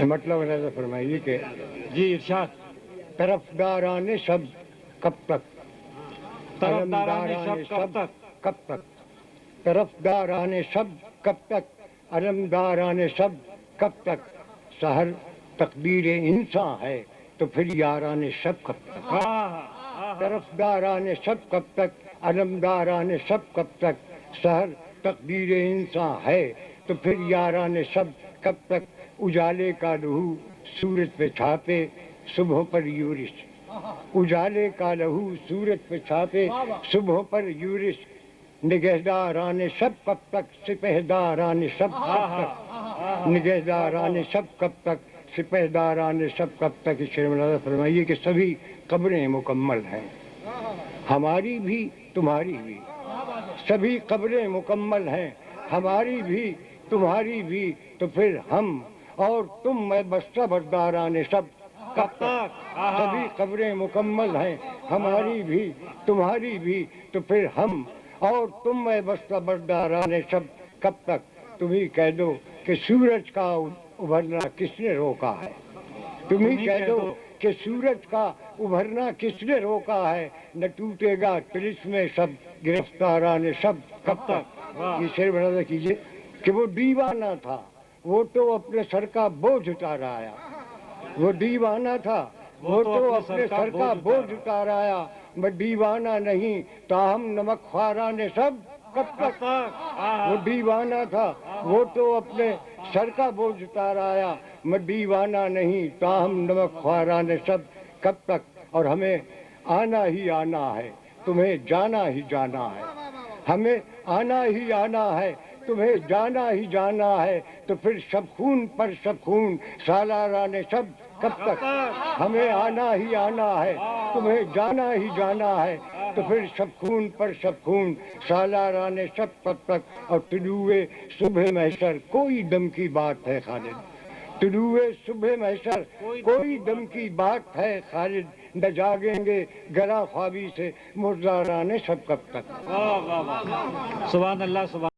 مطلب نظر فرمائیے کہ جی ارشاد. طرفداران شب کب تک، طرفداران شب کب تک، کب تک، طرفداران شب کب تک، علمداران شب کب تک، سحر تقدیر انسان ہے تو پھر یاران شب کب تک. طرفداران شب کب تک، علمداران شب کب تک، سحر تقدیر انسان ہے تو پھر یاران شب کب تک. اجالے کا لہو سورج پہ چھاپے صبح پر یورش، اجالے کا لہو سورج پہ چھاپے صبح پر یورش. نگہداران شب کب تک، سپہداران شب کب تک، نگہداران شب کب تک، سپہداران شب کب تک. اس شعر میں نظر فرمائیے کہ سبھی قبریں مکمل ہیں، ہماری بھی تمہاری بھی. سبھی قبریں مکمل ہیں، ہماری بھی تمہاری بھی، تو پھر ہم اور تم میں بستہ برداران شب کب تک. سبھی قبریں مکمل ہیں، ہماری بھی تمہاری بھی، تو پھر ہم اور تم میں بستہ برداران شب کب تک. تم ہی کہہ دو کہ سورج کا ابھرنا کس نے روکا ہے، تم ہی کہہ دو کہ سورج کا ابھرنا کس نے روکا ہے. نہ ٹوٹے گا طلسم شب گرفتاران شب کب تک. یہ شعر نظر کیجیے کہ وہ دیوانہ تھا، وہ تو اپنے سر کا بوجھ اتار آیا. وہ دیوانہ تھا، وہ تو اپنے سر کا بوجھ اتار آیا. میں دیوانہ نہیں تاہم نمک خواران شب کب تک. وہ دیوانہ تھا، وہ تو اپنے سر کا بوجھ اتار آیا. میں دیوانہ نہیں تاہم نمک خواران شب کب تک. اور ہمیں آنا ہی آنا ہے، تمہیں جانا ہی جانا ہے. ہمیں آنا ہی آنا ہے، تمہیں جانا ہی جانا ہے، تو پھر شب خون پر شب خون سالاران شب کب تک. ہمیں آنا ہی آنا ہے، تمہیں جانا ہی جانا ہے، تو پھر شب خون پر شب خون سالاران شب کب تک. اور طلوع صبح محشر کوئی دم کی بات ہے خالد، طلوع صبح محشر کوئی دم کی بات ہے خالد. نہ جاگیں گے گرا خوابی سے مرداران شب کب تک. سبحان اللہ سبحان